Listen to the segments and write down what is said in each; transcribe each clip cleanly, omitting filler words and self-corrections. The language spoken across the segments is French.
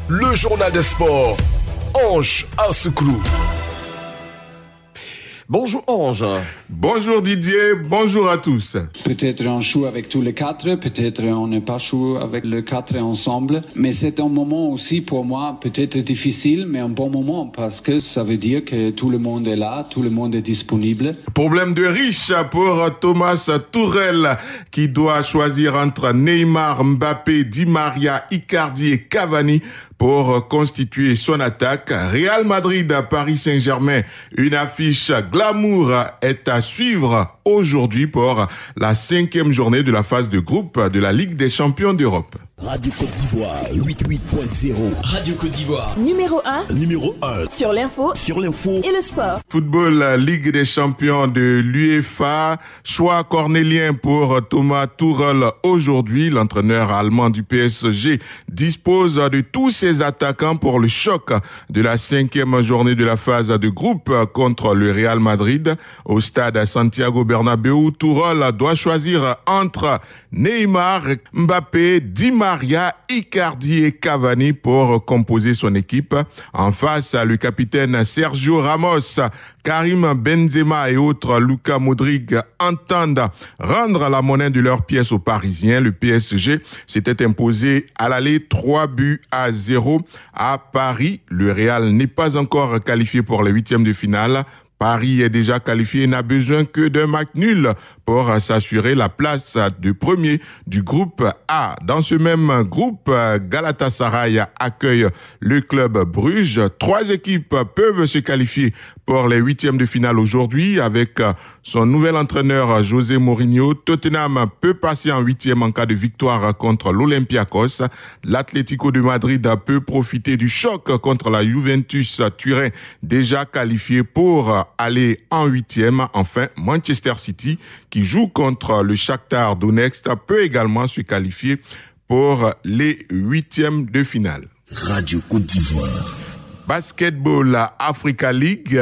le journal des sports. Ange Assoukro. Bonjour Ange. Bonjour Didier, bonjour à tous. Peut-être on joue avec tous les quatre, peut-être on n'est pas joué avec les quatre ensemble, mais c'est un moment aussi pour moi peut-être difficile, mais un bon moment parce que ça veut dire que tout le monde est là, tout le monde est disponible. Problème de riche pour Thomas Tuchel qui doit choisir entre Neymar, Mbappé, Di Maria, Icardi et Cavani pour constituer son attaque. Real Madrid, Paris Saint-Germain, une affiche glamour est à suivre aujourd'hui pour la 5e journée de la phase de groupe de la Ligue des champions d'Europe. Radio Côte d'Ivoire 88.0. Radio Côte d'Ivoire. Numéro 1. Numéro 1. Sur l'info. Et le sport. Football, Ligue des champions de l'UEFA. Choix cornélien pour Thomas Tuchel aujourd'hui. L'entraîneur allemand du PSG dispose de tous ses attaquants pour le choc de la 5e journée de la phase de groupe contre le Real Madrid. Au stade Santiago Bernabéu, Tuchel doit choisir entre Neymar, Mbappé, Di Maria, Icardi et Cavani pour composer son équipe. En face, le capitaine Sergio Ramos, Karim Benzema et autres Luka Modric entendent rendre la monnaie de leurs pièces aux Parisiens. Le PSG s'était imposé à l'aller 3-0 à Paris. Le Real n'est pas encore qualifié pour les 8e de finale. Paris est déjà qualifié et n'a besoin que d'un match nul pour s'assurer la place de premier du groupe A. Dans ce même groupe, Galatasaray accueille le club Bruges. 3 équipes peuvent se qualifier pour les 8e de finale aujourd'hui avec son nouvel entraîneur José Mourinho. Tottenham peut passer en 8e en cas de victoire contre l'Olympiakos. L'Atlético de Madrid peut profiter du choc contre la Juventus Turin, déjà qualifié pour aller en 8e. Enfin, Manchester City, qui joue contre le Shakhtar Donetsk, peut également se qualifier pour les 8e de finale. Radio Côte d'Ivoire. Basketball Africa League,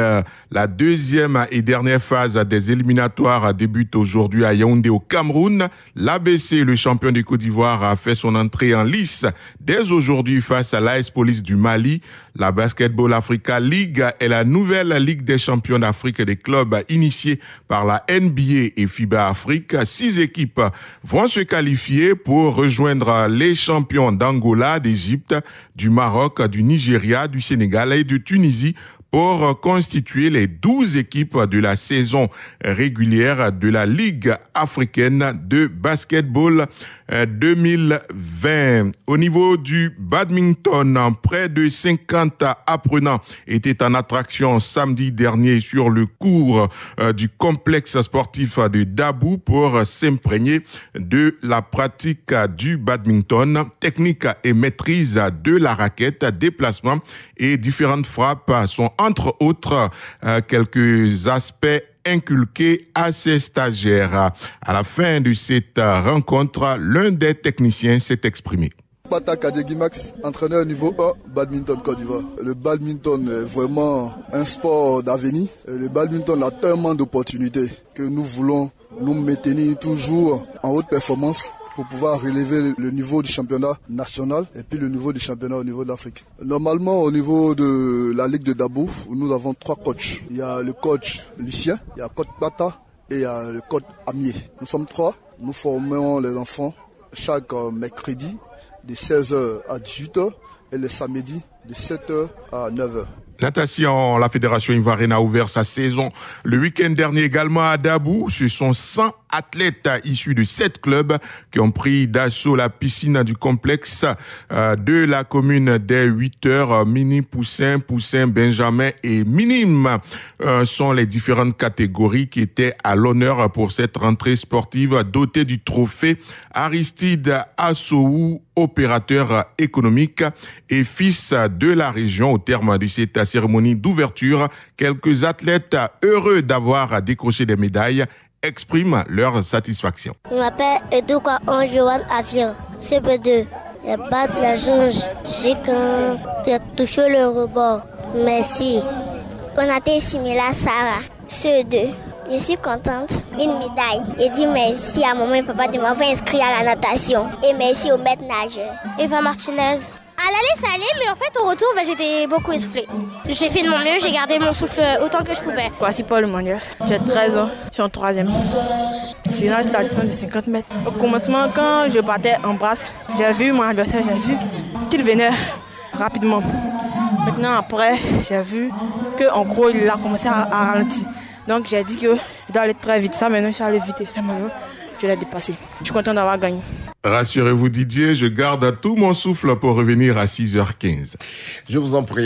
la 2e et dernière phase des éliminatoires débute aujourd'hui à Yaoundé au Cameroun. L'ABC, le champion de Côte d'Ivoire, a fait son entrée en lice dès aujourd'hui face à l'AS Police du Mali. La Basketball Africa League est la nouvelle Ligue des champions d'Afrique des clubs initiée par la NBA et FIBA Afrique. 6 équipes vont se qualifier pour rejoindre les champions d'Angola, d'Égypte, du Maroc, du Nigeria, du Sénégal et de Tunisie pour constituer les 12 équipes de la saison régulière de la Ligue africaine de basketball 2020. Au niveau du badminton, près de 50 apprenants étaient en attraction samedi dernier sur le cours du complexe sportif de Dabou pour s'imprégner de la pratique du badminton, technique et maîtrise de la raquette, déplacement et différentes frappes sont entre autres quelques aspects inculqués à ces stagiaires. À la fin de cette rencontre, l'un des techniciens s'est exprimé. Pata Kadegi Max, entraîneur niveau 1, badminton Côte d'Ivoire. Le badminton est vraiment un sport d'avenir. Le badminton a tellement d'opportunités que nous voulons nous maintenir toujours en haute performance pour pouvoir relever le niveau du championnat national et puis le niveau du championnat au niveau de l'Afrique. Normalement, au niveau de la Ligue de Dabou, nous avons 3 coachs. Il y a le coach Lucien, il y a le coach Pata et il y a le coach Amier. Nous sommes 3. Nous formons les enfants chaque mercredi de 16h à 18h et le samedi de 7h à 9h. Natation, la Fédération ivoirienne a ouvert sa saison le week-end dernier également à Dabou. Ce sont 100 athlètes issus de 7 clubs qui ont pris d'assaut la piscine du complexe de la commune des 8 heures. Mini, poussin, poussin, benjamin et minime sont les différentes catégories qui étaient à l'honneur pour cette rentrée sportive dotée du trophée Aristide Assou, opérateur économique et fils de la région. Au terme de cette cérémonie d'ouverture, quelques athlètes heureux d'avoir décroché des médailles expriment leur satisfaction. Je m'appelle Edouka Anjouan Avian, CP2. Il n'y a pas de la chance. J'ai quand j'ai touché le rebord. Merci. Konaté Simila Sarah, CE2. Je suis contente. Une médaille. J'ai dit merci à maman et papa de m'avoir inscrit à la natation. Et merci au maître nageur. Eva Martinez. À l'aller, ça allait, mais en fait, au retour, j'étais beaucoup essoufflée. J'ai fait de mon mieux, j'ai gardé mon souffle autant que je pouvais. Voici Paul Emmanuel, j'ai 13 ans, je suis en 3e. Je nage la distance de 50 mètres. Au commencement, quand je partais en brasse, j'ai vu mon adversaire, j'ai vu qu'il venait rapidement. Maintenant, après, j'ai vu qu'en gros, il a commencé à ralentir. Donc, j'ai dit que je dois aller très vite. Ça, maintenant, je suis allé vite. Ça, maintenant, je l'ai dépassé. Je suis content d'avoir gagné. Rassurez-vous Didier, je garde tout mon souffle pour revenir à 6h15. Je vous en prie.